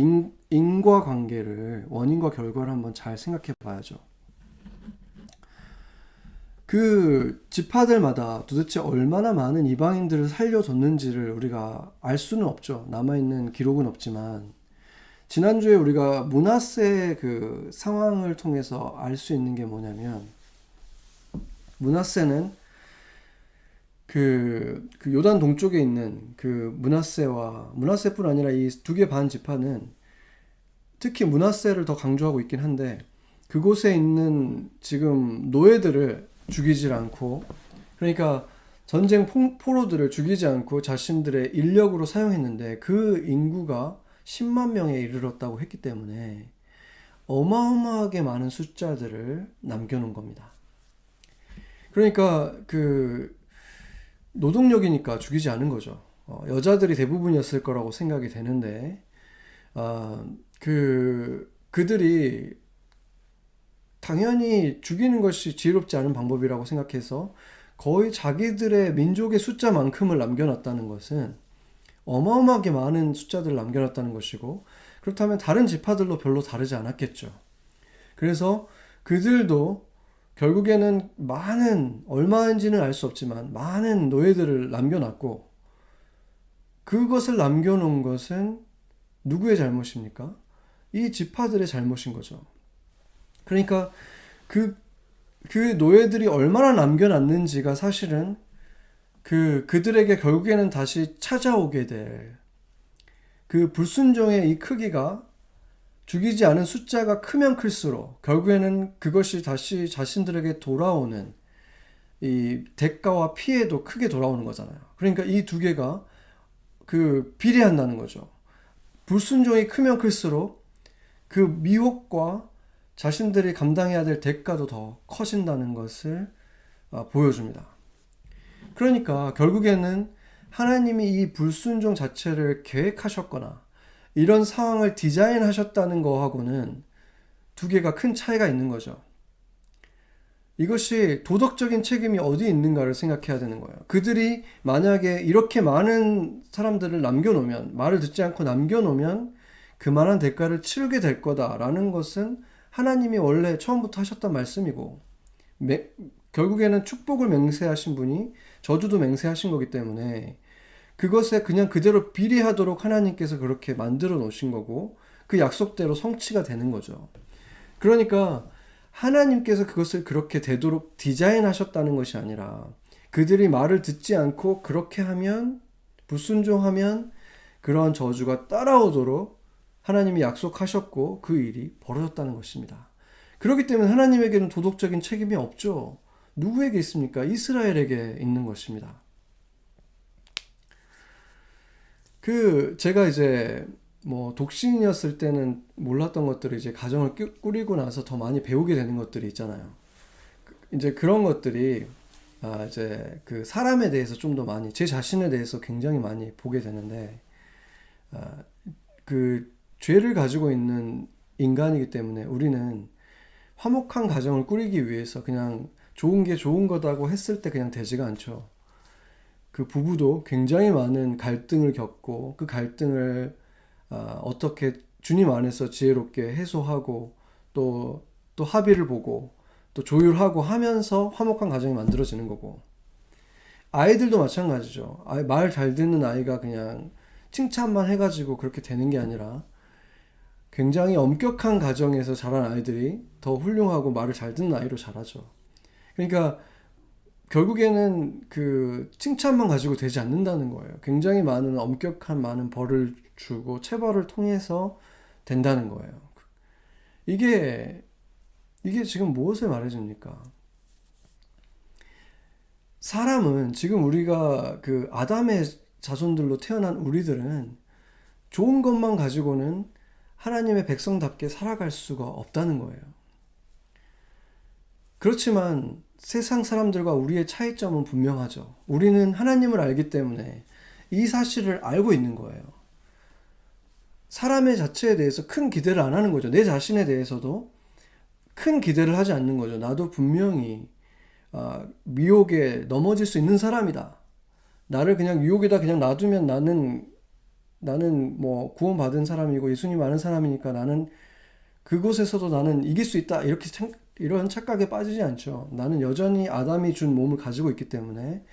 인과관계를, 원인과 결과를 한번 잘 생각해 봐야죠. 그 지파들마다 도대체 얼마나 많은 이방인들을 살려줬는지를 우리가 알 수는 없죠. 남아있는 기록은 없지만, 지난주에 우리가 므낫세의 그 상황을 통해서 알 수 있는 게 뭐냐면, 므낫세는 그 요단 동쪽에 있는 그 므낫세뿐 아니라 이 두 개 반 지파는 특히 므낫세를 더 강조하고 있긴 한데, 그곳에 있는 지금 노예들을 죽이질 않고, 그러니까 전쟁 포로들을 죽이지 않고 자신들의 인력으로 사용했는데 그 인구가 10만 명에 이르렀다고 했기 때문에 어마어마하게 많은 숫자들을 남겨놓은 겁니다. 그러니까 그 노동력이니까 죽이지 않은 거죠. 여자들이 대부분이었을 거라고 생각이 되는데 그들이 당연히 죽이는 것이 지혜롭지 않은 방법이라고 생각해서 거의 자기들의 민족의 숫자만큼을 남겨놨다는 것은 어마어마하게 많은 숫자들을 남겨놨다는 것이고, 그렇다면 다른 지파들도 별로 다르지 않았겠죠. 그래서 그들도 결국에는 얼마인지는 알 수 없지만 많은 노예들을 남겨놨고, 그것을 남겨놓은 것은 누구의 잘못입니까? 이 지파들의 잘못인 거죠. 그러니까 그 노예들이 얼마나 남겨놨는지가 사실은 그들에게 결국에는 다시 찾아오게 될 그 불순종의 이 크기가, 죽이지 않은 숫자가 크면 클수록 결국에는 그것이 다시 자신들에게 돌아오는 이 대가와 피해도 크게 돌아오는 거잖아요. 그러니까 이 두 개가 비례한다는 거죠. 불순종이 크면 클수록 그 미혹과 자신들이 감당해야 될 대가도 더 커진다는 것을 보여줍니다. 그러니까 결국에는 하나님이 이 불순종 자체를 계획하셨거나 이런 상황을 디자인하셨다는 거하고는 두 개가 큰 차이가 있는 거죠. 이것이 도덕적인 책임이 어디 있는가를 생각해야 되는 거예요. 그들이 만약에 이렇게 많은 사람들을 남겨놓으면, 말을 듣지 않고 남겨놓으면 그만한 대가를 치르게 될 거다라는 것은 하나님이 원래 처음부터 하셨던 말씀이고, 결국에는 축복을 맹세하신 분이 저주도 맹세하신 거기 때문에 그것에 그냥 그대로 비례하도록 하나님께서 그렇게 만들어 놓으신 거고, 그 약속대로 성취가 되는 거죠. 그러니까 하나님께서 그것을 그렇게 되도록 디자인하셨다는 것이 아니라, 그들이 말을 듣지 않고 그렇게 하면, 불순종하면 그러한 저주가 따라오도록 하나님이 약속하셨고 그 일이 벌어졌다는 것입니다. 그렇기 때문에 하나님에게는 도덕적인 책임이 없죠. 누구에게 있습니까? 이스라엘에게 있는 것입니다. 제가 이제 독신이었을 때는 몰랐던 것들을 이제 가정을 꾸리고 나서 더 많이 배우게 되는 것들이 있잖아요. 이제 그런 것들이 이제 그 사람에 대해서 좀 더 많이, 제 자신에 대해서 굉장히 많이 보게 되는데, 그 죄를 가지고 있는 인간이기 때문에 우리는 화목한 가정을 꾸리기 위해서 그냥 좋은 게 좋은 거다고 했을 때 그냥 되지가 않죠. 그 부부도 굉장히 많은 갈등을 겪고, 그 갈등을 어떻게 주님 안에서 지혜롭게 해소하고 또 합의를 보고 또 조율하고 하면서 화목한 가정이 만들어지는 거고, 아이들도 마찬가지죠. 말 잘 듣는 아이가 그냥 칭찬만 해가지고 그렇게 되는 게 아니라, 굉장히 엄격한 가정에서 자란 아이들이 더 훌륭하고 말을 잘 듣는 아이로 자라죠. 그러니까 결국에는 그 칭찬만 가지고 되지 않는다는 거예요. 굉장히 많은 엄격한 많은 벌을 주고 체벌을 통해서 된다는 거예요. 이게 지금 무엇을 말해줍니까? 사람은, 지금 우리가 그 아담의 자손들로 태어난 우리들은 좋은 것만 가지고는 하나님의 백성답게 살아갈 수가 없다는 거예요. 그렇지만 세상 사람들과 우리의 차이점은 분명하죠. 우리는 하나님을 알기 때문에 이 사실을 알고 있는 거예요. 사람의 자체에 대해서 큰 기대를 안 하는 거죠. 내 자신에 대해서도 큰 기대를 하지 않는 거죠. 나도 분명히 미혹에 넘어질 수 있는 사람이다. 나를 그냥 유혹에다 그냥 놔두면 나는 구원받은 사람이고 예수님 아는 사람이니까 나는 그곳에서도 나는 이길 수 있다. 이런 착각에 빠지지 않죠. 나는 여전히 아담이 준 몸을 가지고 있기 때문에,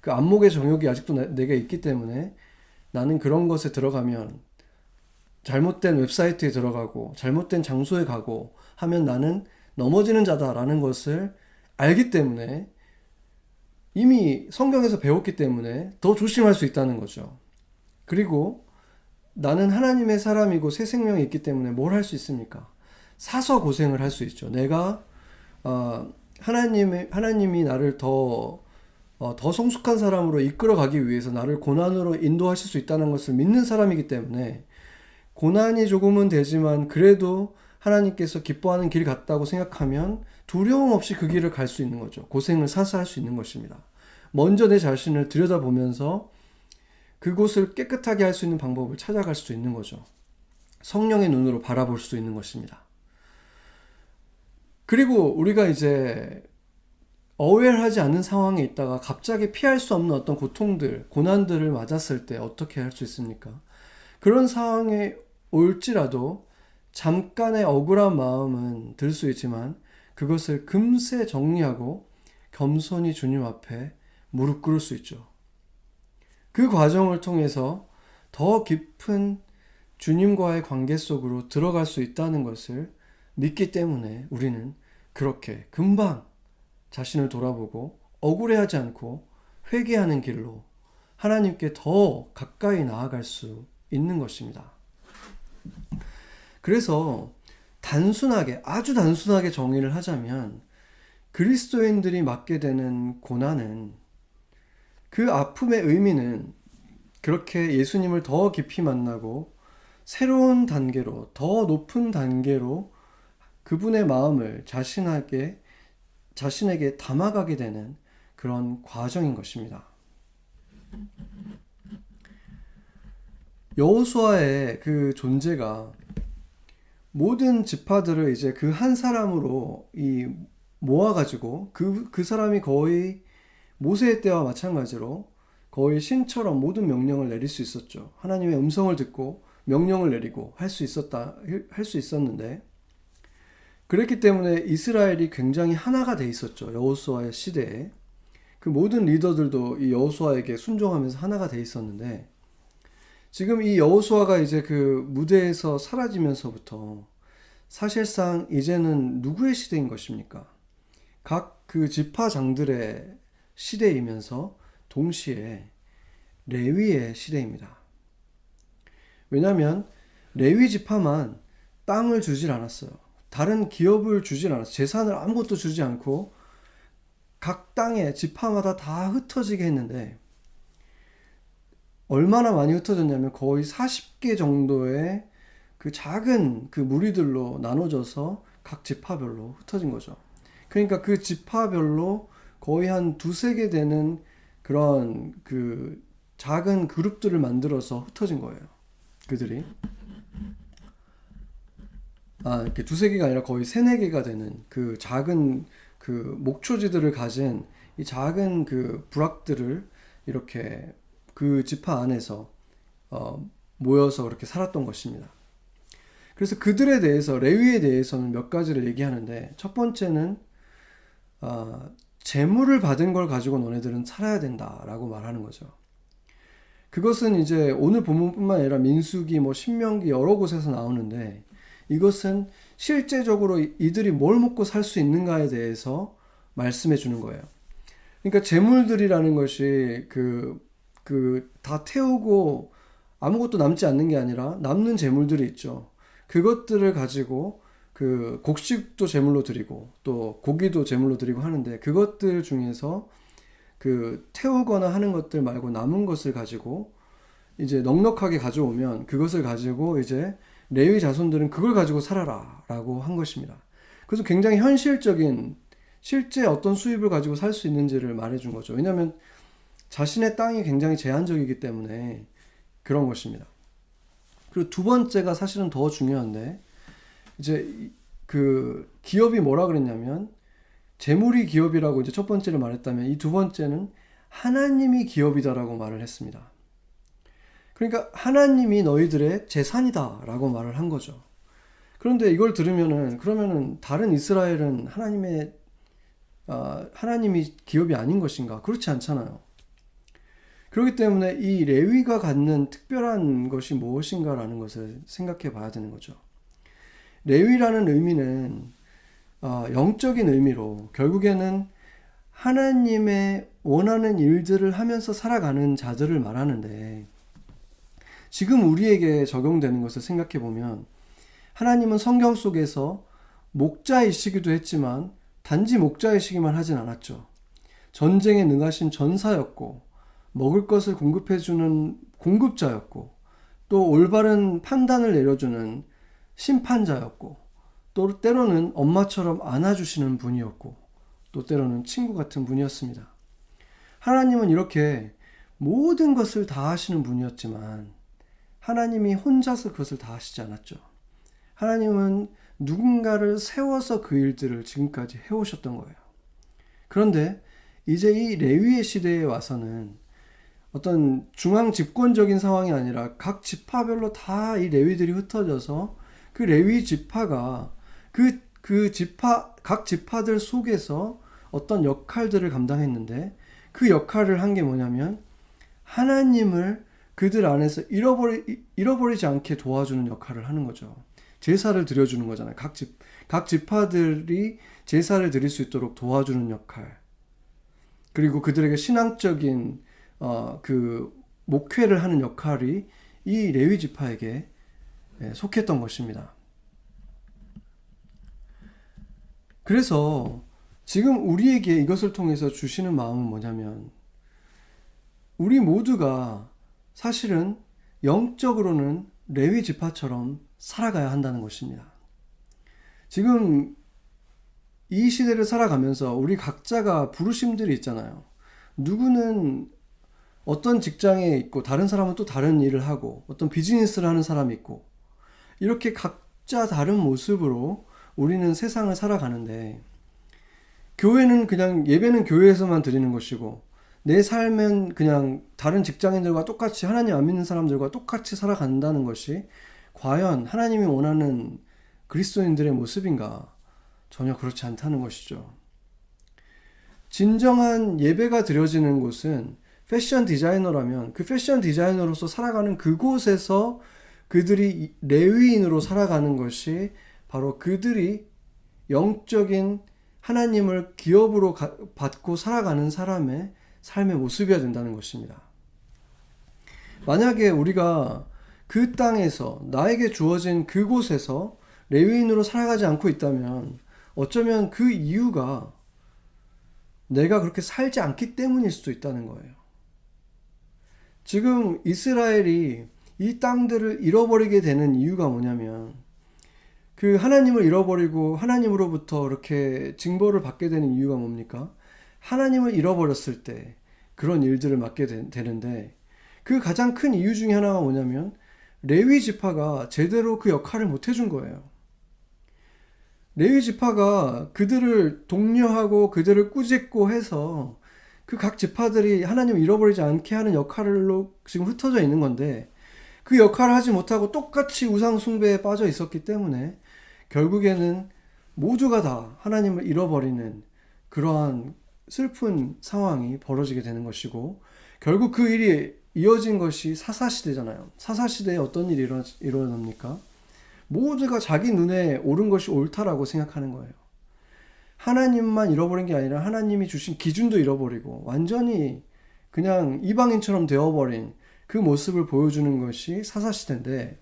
그 안목의 정욕이 아직도 내게 있기 때문에 나는 그런 것에 들어가면, 잘못된 웹사이트에 들어가고 잘못된 장소에 가고 하면 나는 넘어지는 자다라는 것을 알기 때문에, 이미 성경에서 배웠기 때문에 더 조심할 수 있다는 거죠. 그리고 나는 하나님의 사람이고 새 생명이 있기 때문에 뭘 할 수 있습니까? 사서 고생을 할 수 있죠. 내가 하나님이 나를 더 성숙한 사람으로 이끌어가기 위해서 나를 고난으로 인도하실 수 있다는 것을 믿는 사람이기 때문에, 고난이 조금은 되지만 그래도 하나님께서 기뻐하는 길 같다고 생각하면 두려움 없이 그 길을 갈 수 있는 거죠. 고생을 사서 할 수 있는 것입니다. 먼저 내 자신을 들여다보면서 그곳을 깨끗하게 할 수 있는 방법을 찾아갈 수 있는 거죠. 성령의 눈으로 바라볼 수 있는 것입니다. 그리고 우리가 이제 어웨어하지 않은 상황에 있다가 갑자기 피할 수 없는 어떤 고통들, 고난들을 맞았을 때 어떻게 할 수 있습니까? 그런 상황에 올지라도 잠깐의 억울한 마음은 들 수 있지만 그것을 금세 정리하고 겸손히 주님 앞에 무릎 꿇을 수 있죠. 그 과정을 통해서 더 깊은 주님과의 관계 속으로 들어갈 수 있다는 것을 믿기 때문에 우리는 그렇게 금방 자신을 돌아보고 억울해하지 않고 회개하는 길로 하나님께 더 가까이 나아갈 수 있는 것입니다. 그래서 아주 단순하게 정의를 하자면, 그리스도인들이 맞게 되는 고난은, 그 아픔의 의미는 그렇게 예수님을 더 깊이 만나고 새로운 단계로, 더 높은 단계로 그분의 마음을 자신에게 담아가게 되는 그런 과정인 것입니다. 여호수아의 그 존재가 모든 지파들을 이제 그 한 사람으로 모아가지고 그 사람이 거의 모세의 때와 마찬가지로 거의 신처럼 모든 명령을 내릴 수 있었죠. 하나님의 음성을 듣고 명령을 내리고 할 수 있었는데, 그랬기 때문에 이스라엘이 굉장히 하나가 돼 있었죠. 여호수아의 시대에. 그 모든 리더들도 이 여호수아에게 순종하면서 하나가 돼 있었는데, 지금 이 여호수아가 이제 그 무대에서 사라지면서부터 사실상 이제는 누구의 시대인 것입니까? 각 그 지파장들의 시대이면서 동시에 레위의 시대입니다. 왜냐하면 레위 지파만 땅을 주질 않았어요. 다른 기업을 주질 않았어요. 재산을 아무것도 주지 않고 각 땅에 지파마다 다 흩어지게 했는데, 얼마나 많이 흩어졌냐면 거의 40개 정도의 그 작은 그 무리들로 나눠져서 각 지파별로 흩어진 거죠. 그러니까 그 지파별로 거의 한 두세 개 되는 그런 그 작은 그룹들을 만들어서 흩어진 거예요. 그들이. 이렇게 두세 개가 아니라 거의 세네 개가 되는 그 작은 그 목초지들을 가진 이 작은 그 부락들을 이렇게 그 지파 안에서 모여서 그렇게 살았던 것입니다. 그래서 그들에 대해서, 레위에 대해서는 몇 가지를 얘기하는데, 첫 번째는 재물을 받은 걸 가지고 너네들은 살아야 된다라고 말하는 거죠. 그것은 이제 오늘 본문뿐만 아니라 민수기, 신명기 여러 곳에서 나오는데, 이것은 실제적으로 이들이 뭘 먹고 살 수 있는가에 대해서 말씀해 주는 거예요. 그러니까 재물들이라는 것이 다 태우고 아무것도 남지 않는 게 아니라 남는 재물들이 있죠. 그것들을 가지고 그 곡식도 제물로 드리고 또 고기도 제물로 드리고 하는데, 그것들 중에서 그 태우거나 하는 것들 말고 남은 것을 가지고 이제 넉넉하게 가져오면 그것을 가지고 이제 레위 자손들은 그걸 가지고 살아라 라고 한 것입니다. 그래서 굉장히 현실적인, 실제 어떤 수입을 가지고 살 수 있는지를 말해준 거죠. 왜냐하면 자신의 땅이 굉장히 제한적이기 때문에 그런 것입니다. 그리고 두 번째가 사실은 더 중요한데, 이제 그 기업이 뭐라 그랬냐면, 재물이 기업이라고 이제 첫 번째를 말했다면, 이 두 번째는 하나님이 기업이다라고 말을 했습니다. 그러니까 하나님이 너희들의 재산이다 라고 말을 한 거죠. 그런데 이걸 들으면은, 그러면은 다른 이스라엘은 하나님이 기업이 아닌 것인가? 그렇지 않잖아요. 그렇기 때문에 이 레위가 갖는 특별한 것이 무엇인가라는 것을 생각해 봐야 되는 거죠. 레위라는 의미는 영적인 의미로 결국에는 하나님의 원하는 일들을 하면서 살아가는 자들을 말하는데, 지금 우리에게 적용되는 것을 생각해 보면, 하나님은 성경 속에서 목자이시기도 했지만 단지 목자이시기만 하진 않았죠. 전쟁에 능하신 전사였고, 먹을 것을 공급해주는 공급자였고, 또 올바른 판단을 내려주는 심판자였고, 또 때로는 엄마처럼 안아주시는 분이었고, 또 때로는 친구 같은 분이었습니다. 하나님은 이렇게 모든 것을 다 하시는 분이었지만 하나님이 혼자서 그것을 다 하시지 않았죠. 하나님은 누군가를 세워서 그 일들을 지금까지 해오셨던 거예요. 그런데 이제 이 레위의 시대에 와서는 어떤 중앙 집권적인 상황이 아니라 각 지파별로 다 이 레위들이 흩어져서 그 레위 지파가 각 지파들 속에서 어떤 역할들을 감당했는데, 그 역할을 한 게 뭐냐면 하나님을 그들 안에서 잃어버리지 않게 도와주는 역할을 하는 거죠. 제사를 드려주는 거잖아요. 각 지파들이 제사를 드릴 수 있도록 도와주는 역할. 그리고 그들에게 신앙적인 그 목회를 하는 역할이 이 레위 지파에게 속했던 것입니다. 그래서 지금 우리에게 이것을 통해서 주시는 마음은 뭐냐면, 우리 모두가 사실은 영적으로는 레위 지파처럼 살아가야 한다는 것입니다. 지금 이 시대를 살아가면서 우리 각자가 부르심들이 있잖아요. 누구는 어떤 직장에 있고 다른 사람은 또 다른 일을 하고 어떤 비즈니스를 하는 사람이 있고 이렇게 각자 다른 모습으로 우리는 세상을 살아가는데 교회는 그냥 예배는 교회에서만 드리는 것이고 내 삶은 그냥 다른 직장인들과 똑같이 하나님 안 믿는 사람들과 똑같이 살아간다는 것이 과연 하나님이 원하는 그리스도인들의 모습인가? 전혀 그렇지 않다는 것이죠. 진정한 예배가 드려지는 곳은 패션 디자이너라면 그 패션 디자이너로서 살아가는 그곳에서 그들이 레위인으로 살아가는 것이 바로 그들이 영적인 하나님을 기업으로 받고 살아가는 사람의 삶의 모습이어야 된다는 것입니다. 만약에 우리가 그 땅에서 나에게 주어진 그곳에서 레위인으로 살아가지 않고 있다면 어쩌면 그 이유가 내가 그렇게 살지 않기 때문일 수도 있다는 거예요. 지금 이스라엘이 이 땅들을 잃어버리게 되는 이유가 뭐냐면 그 하나님을 잃어버리고 하나님으로부터 이렇게 징벌을 받게 되는 이유가 뭡니까? 하나님을 잃어버렸을 때 그런 일들을 맡게 되는데 그 가장 큰 이유 중에 하나가 뭐냐면 레위 지파가 제대로 그 역할을 못 해준 거예요. 레위 지파가 그들을 독려하고 그들을 꾸짖고 해서 그 각 지파들이 하나님을 잃어버리지 않게 하는 역할로 지금 흩어져 있는 건데 그 역할을 하지 못하고 똑같이 우상 숭배에 빠져 있었기 때문에 결국에는 모두가 다 하나님을 잃어버리는 그러한 슬픈 상황이 벌어지게 되는 것이고 결국 그 일이 이어진 것이 사사시대잖아요. 사사시대에 어떤 일이 일어납니까? 모두가 자기 눈에 옳은 것이 옳다라고 생각하는 거예요. 하나님만 잃어버린 게 아니라 하나님이 주신 기준도 잃어버리고 완전히 그냥 이방인처럼 되어버린 그 모습을 보여주는 것이 사사시대인데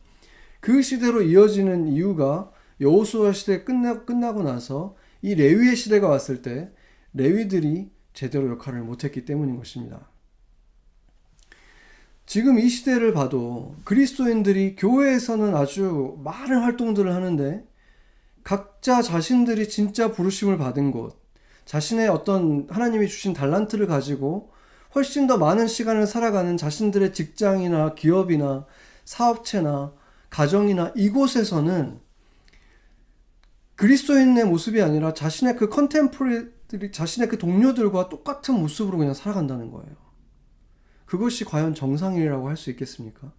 그 시대로 이어지는 이유가 여호수아 시대 끝나고 나서 이 레위의 시대가 왔을 때 레위들이 제대로 역할을 못했기 때문인 것입니다. 지금 이 시대를 봐도 그리스도인들이 교회에서는 아주 많은 활동들을 하는데 각자 자신들이 진짜 부르심을 받은 곳, 자신의 어떤 하나님이 주신 달란트를 가지고 훨씬 더 많은 시간을 살아가는 자신들의 직장이나 기업이나 사업체나 가정이나 이곳에서는 그리스도인의 모습이 아니라 자신의 그 컨템포리들이 자신의 그 동료들과 똑같은 모습으로 그냥 살아간다는 거예요. 그것이 과연 정상이라고 할 수 있겠습니까?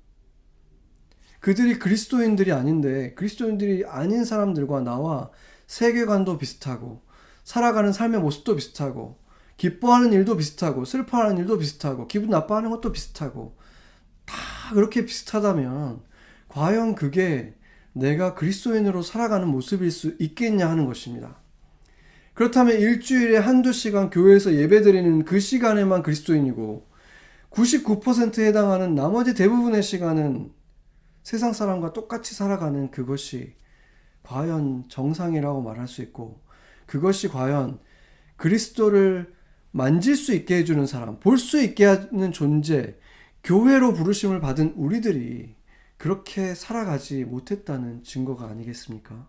그들이 그리스도인들이 아닌데 그리스도인들이 아닌 사람들과 나와 세계관도 비슷하고 살아가는 삶의 모습도 비슷하고 기뻐하는 일도 비슷하고 슬퍼하는 일도 비슷하고 기분 나빠하는 것도 비슷하고 다 그렇게 비슷하다면 과연 그게 내가 그리스도인으로 살아가는 모습일 수 있겠냐 하는 것입니다. 그렇다면 일주일에 한두 시간 교회에서 예배드리는 그 시간에만 그리스도인이고 99%에 해당하는 나머지 대부분의 시간은 세상 사람과 똑같이 살아가는 그것이 과연 정상이라고 말할 수 있고 그것이 과연 그리스도를 만질 수 있게 해주는 사람, 볼 수 있게 하는 존재, 교회로 부르심을 받은 우리들이 그렇게 살아가지 못했다는 증거가 아니겠습니까?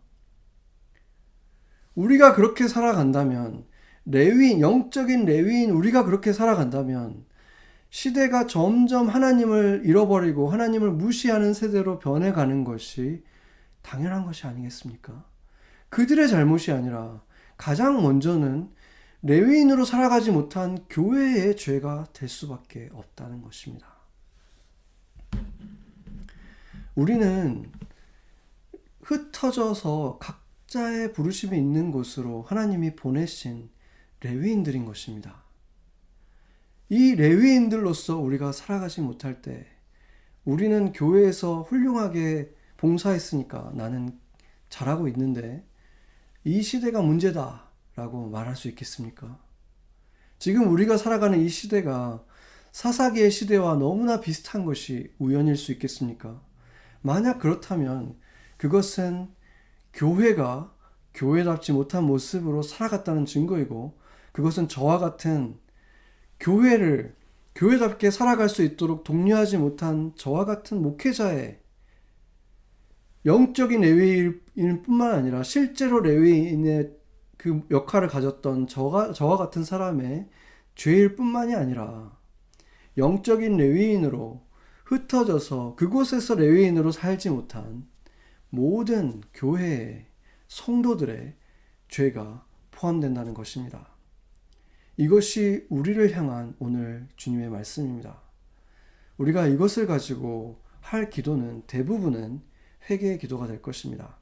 우리가 그렇게 살아간다면 레위인, 영적인 레위인 우리가 그렇게 살아간다면 시대가 점점 하나님을 잃어버리고 하나님을 무시하는 세대로 변해가는 것이 당연한 것이 아니겠습니까? 그들의 잘못이 아니라 가장 먼저는 레위인으로 살아가지 못한 교회의 죄가 될 수밖에 없다는 것입니다. 우리는 흩어져서 각자의 부르심이 있는 곳으로 하나님이 보내신 레위인들인 것입니다. 이 레위인들로서 우리가 살아가지 못할 때 우리는 교회에서 훌륭하게 봉사했으니까 나는 잘하고 있는데 이 시대가 문제다 라고 말할 수 있겠습니까? 지금 우리가 살아가는 이 시대가 사사기의 시대와 너무나 비슷한 것이 우연일 수 있겠습니까? 만약 그렇다면 그것은 교회가 교회답지 못한 모습으로 살아갔다는 증거이고 그것은 저와 같은 교회를 교회답게 살아갈 수 있도록 독려하지 못한 저와 같은 목회자의 영적인 레위인 뿐만 아니라 실제로 레위인의 그 역할을 가졌던 저와 같은 사람의 죄일 뿐만이 아니라 영적인 레위인으로 흩어져서 그곳에서 레위인으로 살지 못한 모든 교회의 성도들의 죄가 포함된다는 것입니다. 이것이 우리를 향한 오늘 주님의 말씀입니다. 우리가 이것을 가지고 할 기도는 대부분은 회개의 기도가 될 것입니다.